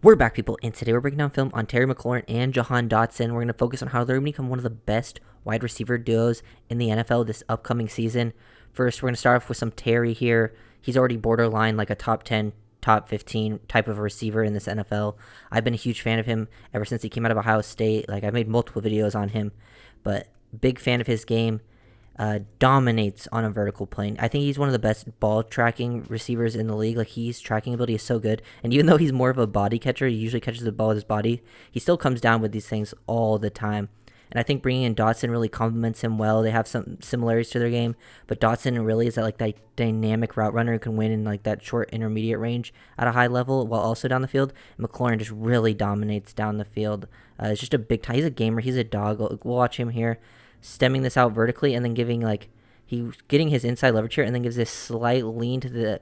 We're back, people, and today we're breaking down film on Terry McLaurin and Jahan Dotson. We're going to focus on how they're going to become one of the best wide receiver duos in the NFL this upcoming season. First, we're going to start off with some Terry here. He's already borderline like a top 10, top 15 type of a receiver in this NFL. I've been a huge fan of him ever since he came out of Ohio State. Like, I've made multiple videos on him, but big fan of his game. Dominates on a vertical plane. I think he's one of the best ball tracking receivers in the league. Like, his tracking ability is so good. And even though he's more of a body catcher, he usually catches the ball with his body, he still comes down with these things all the time. And I think bringing in Dotson really complements him well. They have some similarities to their game, but Dotson really is that dynamic route runner who can win in like that short intermediate range at a high level while also down the field. And McLaurin just really dominates down the field. It's just a big time. He's a gamer. He's a dog. We'll watch him here stemming this out vertically and then giving he's getting his inside leverage here and then gives this slight lean to the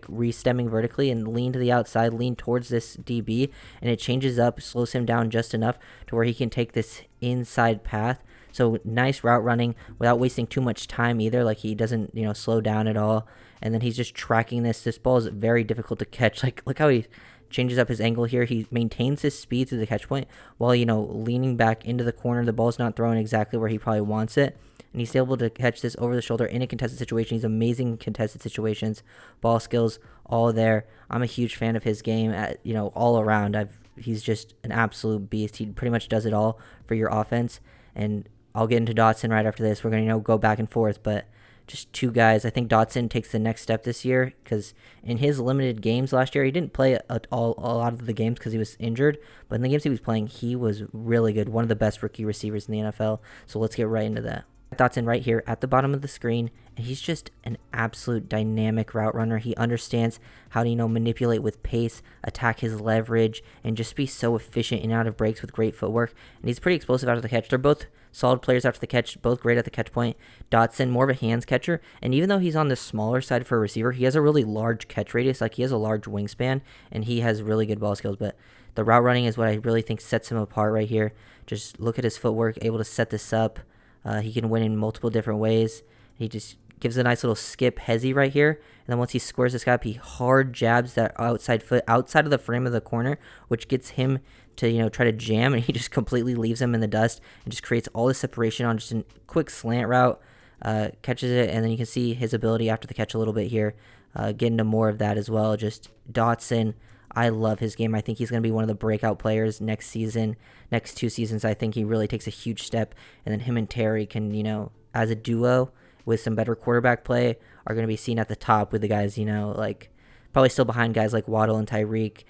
re-stemming vertically and lean to the outside, lean towards this DB, and it changes up, slows him down just enough to where he can take this inside path. So nice route running without wasting too much time either. Like, he doesn't, slow down at all. And then he's just tracking this. This ball is very difficult to catch. Like, look how he changes up his angle here. He maintains his speed through the catch point while, leaning back into the corner. The ball's not thrown exactly where he probably wants it. And he's able to catch this over the shoulder in a contested situation. He's amazing in contested situations. Ball skills, all there. I'm a huge fan of his game, all around. He's just an absolute beast. He pretty much does it all for your offense. And I'll get into Dotson right after this. We're going to, go back and forth, but just two guys. I think Dotson takes the next step this year because in his limited games last year, he didn't play a lot of the games because he was injured. But in the games he was playing, he was really good. One of the best rookie receivers in the NFL. So let's get right into that. Dotson right here at the bottom of the screen, and he's just an absolute dynamic route runner. He understands how to manipulate with pace, attack his leverage, and just be so efficient in and out of breaks with great footwork. And he's pretty explosive out of the catch. They're both solid players after the catch, both great at the catch point. Dotson more of a hands catcher, and even though he's on the smaller side for a receiver, he has a really large catch radius. Like, he has a large wingspan, and he has really good ball skills. But the route running is what I really think sets him apart right here. Just look at his footwork, able to set this up. He can win in multiple different ways. He just gives a nice little skip hezzy right here. And then once he squares this gap, he hard jabs that outside foot outside of the frame of the corner, which gets him to, try to jam. And he just completely leaves him in the dust and just creates all this separation on just a quick slant route. Catches it, and then you can see his ability after the catch a little bit here. Get into more of that as well. Just Dotson. I love his game. I think he's going to be one of the breakout players next season. Next 2 seasons, I think he really takes a huge step. And then him and Terry can, as a duo with some better quarterback play, are going to be seen at the top with the guys, probably still behind guys like Waddle and Tyreek,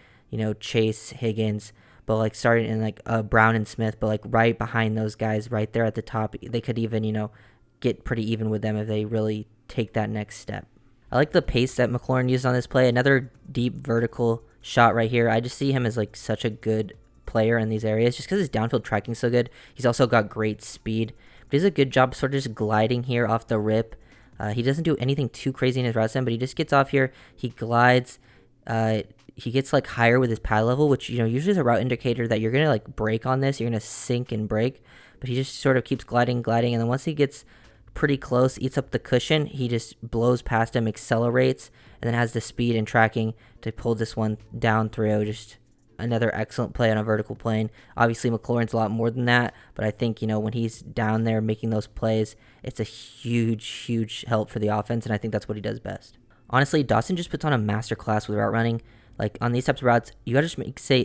Chase, Higgins, but starting in Brown and Smith, but right behind those guys right there at the top. They could even, get pretty even with them if they really take that next step. I like the pace that McLaurin used on this play. Another deep vertical shot right here. I just see him as such a good player in these areas just because his downfield tracking is so good. He's also got great speed, but he does a good job sort of just gliding here off the rip. He doesn't do anything too crazy in his route stem, but he just gets off here. He glides. He gets higher with his pad level, which usually is a route indicator that you're gonna brake on this. You're gonna sink and brake, but he just sort of keeps gliding, and then once he gets pretty close, eats up the cushion, he just blows past him, accelerates, and then has the speed and tracking to pull this one down through. Just another excellent play on a vertical plane. Obviously, McLaurin's a lot more than that, but I think, when he's down there making those plays, it's a huge help for the offense, and I think that's what he does best. Honestly, Dotson just puts on a masterclass with route running. On these types of routes, you gotta just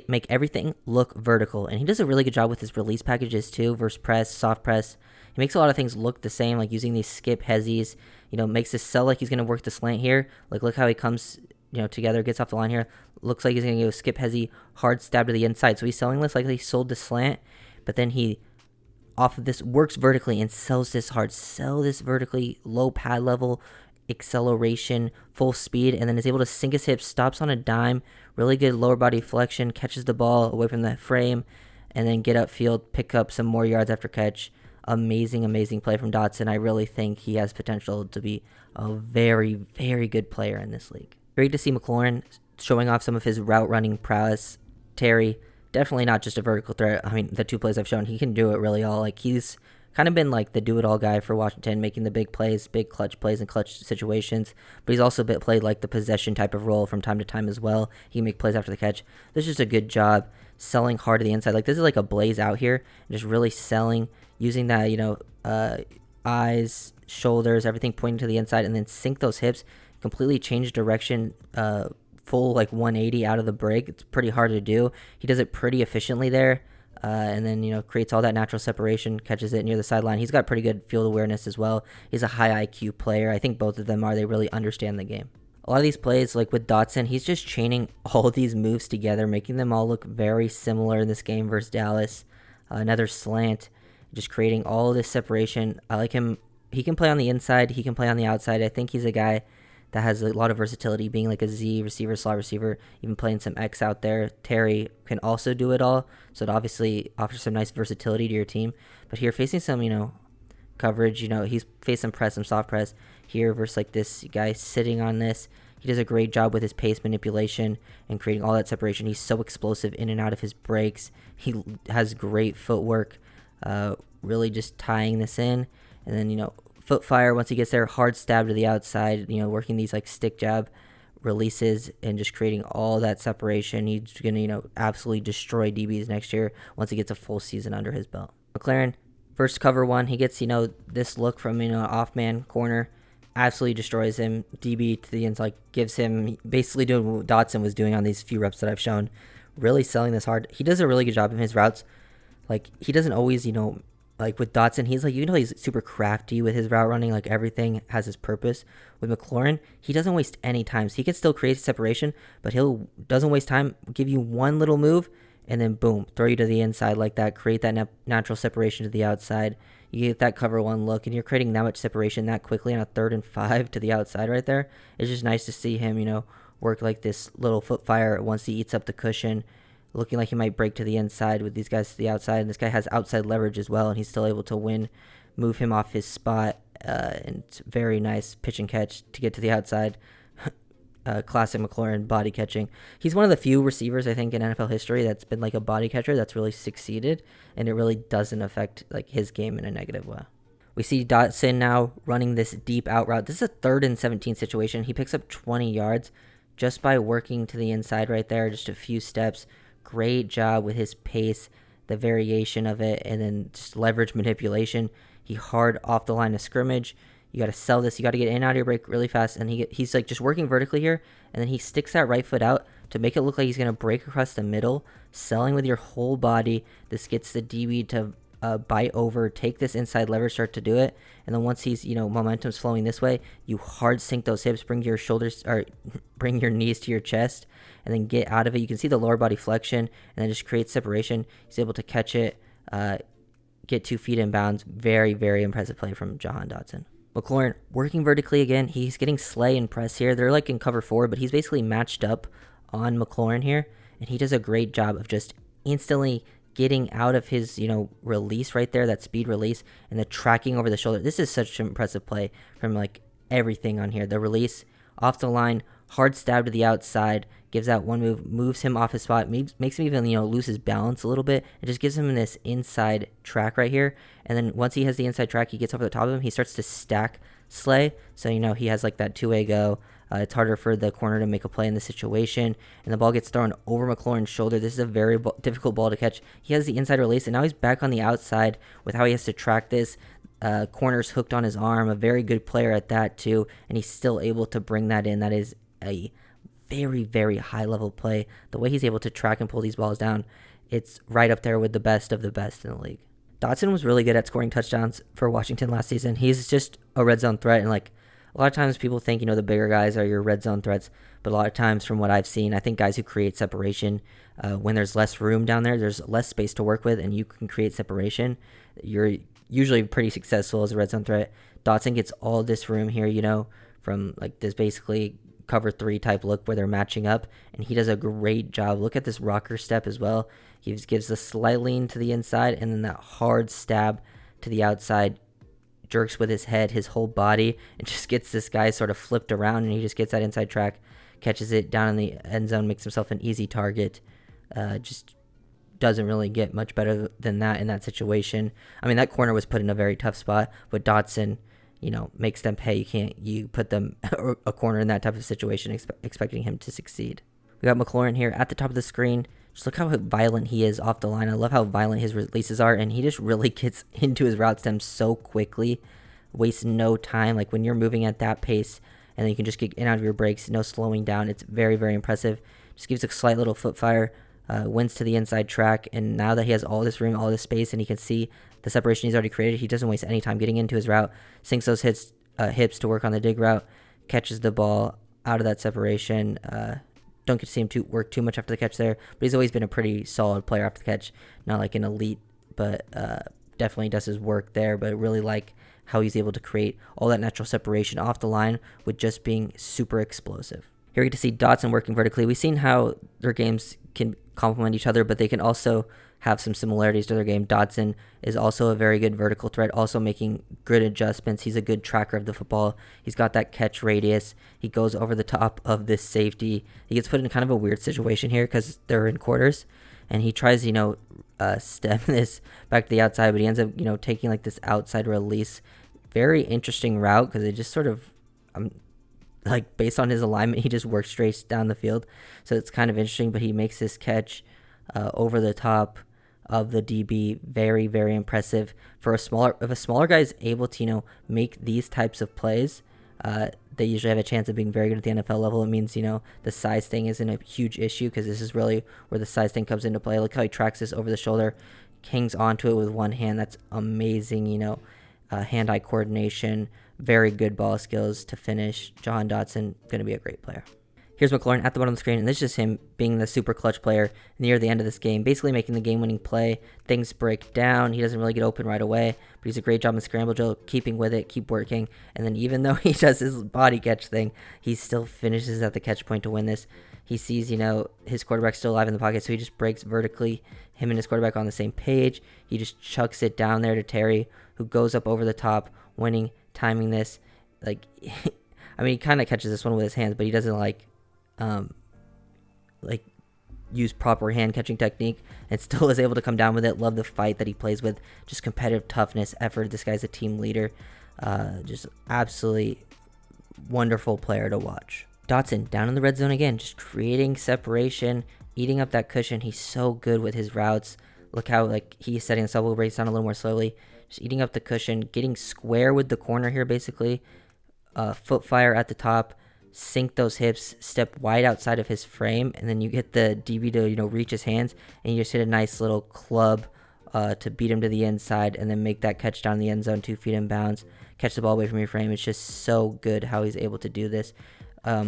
make everything look vertical, and he does a really good job with his release packages too, versus press, soft press. He makes a lot of things look the same, using these skip hezzies, makes this sell like he's going to work the slant here. Look how he comes, together, gets off the line here. Looks like he's going to go skip hezzy, hard stab to the inside. So he's selling this like he sold the slant, but then he, off of this, works vertically and sells this hard. Sell this vertically, low pad level, acceleration, full speed, and then is able to sink his hips, stops on a dime, really good lower body flexion, catches the ball away from the frame, and then get upfield, pick up some more yards after catch. Amazing play from Dotson. I really think he has potential to be a very good player in this league. Great to see McLaurin showing off some of his route running prowess. Terry, definitely not just a vertical threat. I mean, the 2 plays I've shown, he can do it really all. He's kind of been like the do-it-all guy for Washington, making the big plays, big clutch plays in clutch situations. But he's also played like the possession type of role from time to time as well. He can make plays after the catch. This is just a good job selling hard to the inside. Like this is like a blaze out here, just really selling, using that eyes, shoulders, everything pointing to the inside, and then sink those hips, completely change direction. Full like 180 out of the break. It's pretty hard to do. He does it pretty efficiently there. And then, creates all that natural separation, catches it near the sideline. He's got pretty good field awareness as well. He's a high IQ player. I think both of them are. They really understand the game. A lot of these plays, like with Dotson, he's just chaining all of these moves together, making them all look very similar in this game versus Dallas. Another slant, just creating all of this separation. I like him. He can play on the inside. He can play on the outside. I think he's a guy that has a lot of versatility, being like a Z receiver, slot receiver, even playing some X out there. Terry can also do it all, so it obviously offers some nice versatility to your team. But here, facing some, coverage, he's faced some press, some soft press here versus like this guy sitting on this. He does a great job with his pace manipulation and creating all that separation. He's so explosive in and out of his breaks. He has great footwork, really just tying this in. And then, foot fire once he gets there, hard stab to the outside, working these like stick jab releases and just creating all that separation. He's going to, absolutely destroy DBs next year once he gets a full season under his belt. McLaurin, first cover one, he gets, this look from, off man corner, absolutely destroys him. DB to the end, like gives him basically doing what Dotson was doing on these few reps that I've shown, really selling this hard. He does a really good job in his routes. Like he doesn't always, like with Dotson, he's like, he's super crafty with his route running. Like everything has his purpose. With McLaurin, he doesn't waste any time. So he can still create separation, but doesn't waste time. Give you one little move, and then boom, throw you to the inside like that. Create that natural separation to the outside. You get that cover one look, and you're creating that much separation that quickly on a 3rd and 5 to the outside right there. It's just nice to see him, work like this little foot fire once he eats up the cushion, looking like he might break to the inside with these guys to the outside. And this guy has outside leverage as well, and he's still able to move him off his spot. And it's very nice pitch and catch to get to the outside. Classic McLaurin body catching. He's one of the few receivers, I think, in NFL history that's been like a body catcher that's really succeeded, and it really doesn't affect like his game in a negative way. We see Dotson now running this deep out route. This is a 3rd and 17 situation. He picks up 20 yards just by working to the inside right there, just a few steps. Great job with his pace, the variation of it, and then just leverage manipulation. He hard off the line of scrimmage. You got to sell this. You got to get in and out of your break really fast. And he's like just working vertically here, and then he sticks that right foot out to make it look like he's going to break across the middle, selling with your whole body. This gets the DB to bite over, take this inside leverage, start to do it. And then once he's, momentum's flowing this way, you hard sink those hips, bring your shoulders or bring your knees to your chest, and then get out of it. You can see the lower body flexion, and then just create separation. He's able to catch it, get 2 feet in bounds. Very, very impressive play from Jahan Dotson. McLaurin working vertically again. He's getting slay and press here. They're like in cover 4, but he's basically matched up on McLaurin here, and he does a great job of just instantly getting out of his, release right there, that speed release, and the tracking over the shoulder. This is such an impressive play from like everything on here. The release off the line, hard stab to the outside, gives that one move, moves him off his spot, makes him even, lose his balance a little bit. It just gives him this inside track right here. And then once he has the inside track, he gets over the top of him. He starts to stack slay. So, he has like that two-way go. It's harder for the corner to make a play in this situation. And the ball gets thrown over McLaurin's shoulder. This is a very difficult ball to catch. He has the inside release, and now he's back on the outside with how he has to track this. Corner's hooked on his arm. A very good player at that, too. And he's still able to bring that in. That is a very, very high-level play. The way he's able to track and pull these balls down, it's right up there with the best of the best in the league. Dotson was really good at scoring touchdowns for Washington last season. He's just a red zone threat, and like a lot of times people think, the bigger guys are your red zone threats, but a lot of times from what I've seen, I think guys who create separation, when there's less room down there, there's less space to work with, and you can create separation, you're usually pretty successful as a red zone threat. Dotson gets all this room here, from like this basically cover 3 type look where they're matching up, and he does a great job. Look at this rocker step as well. He gives a slight lean to the inside, and then that hard stab to the outside, jerks with his head, his whole body, and just gets this guy sort of flipped around, and he just gets that inside track, catches it down in the end zone, makes himself an easy target. Just doesn't really get much better than that in that situation. I mean, that corner was put in a very tough spot, but Dotson, makes them pay. You put them a corner in that type of situation, expecting him to succeed. We got McLaurin here at the top of the screen. Just look how violent he is off the line. I love how violent his releases are, and he just really gets into his route stem so quickly, wastes no time. Like when you're moving at that pace, and then you can just get in and out of your breaks, no slowing down. It's very, very impressive. Just gives a slight little foot fire, wins to the inside track, and now that he has all this room, all this space, and he can see the separation he's already created, he doesn't waste any time getting into his route, sinks those hips to work on the dig route, catches the ball out of that separation. Don't get to see him work too much after the catch there, but he's always been a pretty solid player after the catch. Not like an elite, but definitely does his work there. But I really like how he's able to create all that natural separation off the line with just being super explosive. Here we get to see Dotson working vertically. We've seen how their games can complement each other, but they can also have some similarities to their game. Dotson is also a very good vertical threat, also making good adjustments. He's a good tracker of the football. He's got that catch radius. He goes over the top of this safety. He gets put in kind of a weird situation here because they're in quarters, and he tries, stem this back to the outside, but he ends up, taking like this outside release. Very interesting route because it just sort of, like based on his alignment, he just works straight down the field. So it's kind of interesting, but he makes this catch over the top of the DB. Very, very impressive for if a smaller guy is able to, make these types of plays, they usually have a chance of being very good at the NFL level. It means, the size thing isn't a huge issue because this is really where the size thing comes into play. Look how he tracks this over the shoulder, hangs onto it with one hand. That's amazing, hand-eye coordination, very good ball skills to finish. Jahan Dotson, going to be a great player. Here's McLaurin at the bottom of the screen, and this is just him being the super clutch player near the end of this game, basically making the game-winning play. Things break down. He doesn't really get open right away, but he's a great job in scramble drill, keeping with it, keep working, and then even though he does his body catch thing, he still finishes at the catch point to win this. He sees, his quarterback still alive in the pocket, so he just breaks vertically. Him and his quarterback on the same page. He just chucks it down there to Terry, who goes up over the top, winning, timing this. Like, I mean, he kind of catches this one with his hands, but he doesn't use proper hand catching technique and still is able to come down with it. Love the fight that he plays with, just competitive toughness, effort. This guy's a team leader. Just absolutely wonderful player to watch. Dotson down in the red zone again, just creating separation, eating up that cushion. He's so good with his routes. Look how he's setting the double breaks down a little more slowly, just eating up the cushion, getting square with the corner here basically. Foot fire at the top, sink those hips, step wide outside of his frame, and then you get the DB to reach his hands, and you just hit a nice little club to beat him to the inside, and then make that catch down the end zone 2 feet in bounds, catch the ball away from your frame. It's just so good how he's able to do this.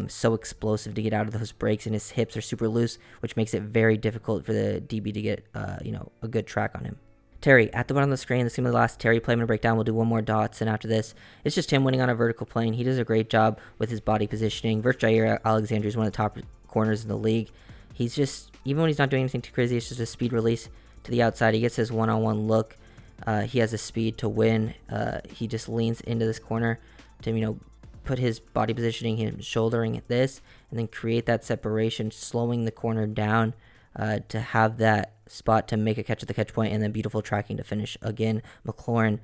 So explosive to get out of those breaks, and his hips are super loose, which makes it very difficult for the DB to get a good track on him. Terry at the bottom of the screen. This is going to be the last Terry play. I'm going to break down. We'll do one more dots, and after this, it's just him winning on a vertical plane. He does a great job with his body positioning. Jair Alexander is one of the top corners in the league. He's just, even when he's not doing anything too crazy, it's just a speed release to the outside. He gets his one-on-one look. He has the speed to win. He just leans into this corner to, put his body positioning, him shouldering this, and then create that separation, slowing the corner down to have that spot to make a catch at the catch point, and then beautiful tracking to finish. Again, McLaurin,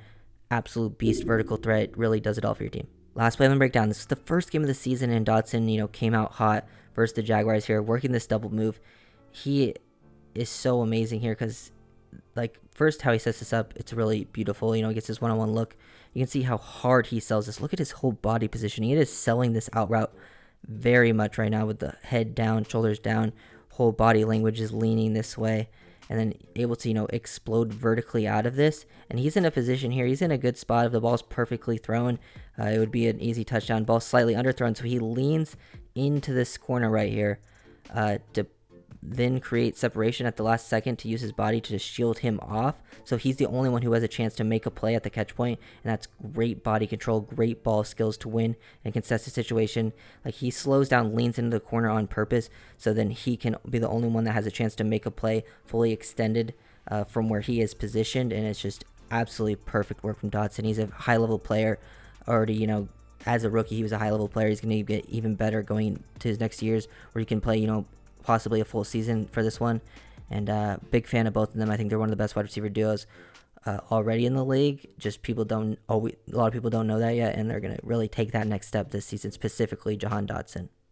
absolute beast, vertical threat, really does it all for your team. Last play on the breakdown. This is the first game of the season, and Dotson, came out hot versus the Jaguars here, working this double move. He is so amazing here because, first how he sets this up, it's really beautiful. He gets his one-on-one look. You can see how hard he sells this. Look at his whole body positioning. It is selling this out route very much right now with the head down, shoulders down, whole body language is leaning this way, and then able to, explode vertically out of this. And he's in a position here. He's in a good spot. If the ball's perfectly thrown, it would be an easy touchdown. Ball slightly underthrown, so he leans into this corner right here to then create separation at the last second to use his body to shield him off. So he's the only one who has a chance to make a play at the catch point, and that's great body control, great ball skills to win and contest the situation. He slows down, leans into the corner on purpose, so then he can be the only one that has a chance to make a play fully extended from where he is positioned, and it's just absolutely perfect work from Dotson. He's a high-level player already, as a rookie, he was a high-level player. He's going to get even better going to his next years where he can play, possibly a full season for this one. and big fan of both of them. I think they're one of the best wide receiver duos already in the league. Just a lot of people don't know that yet, and they're gonna really take that next step this season, specifically Jahan Dotson.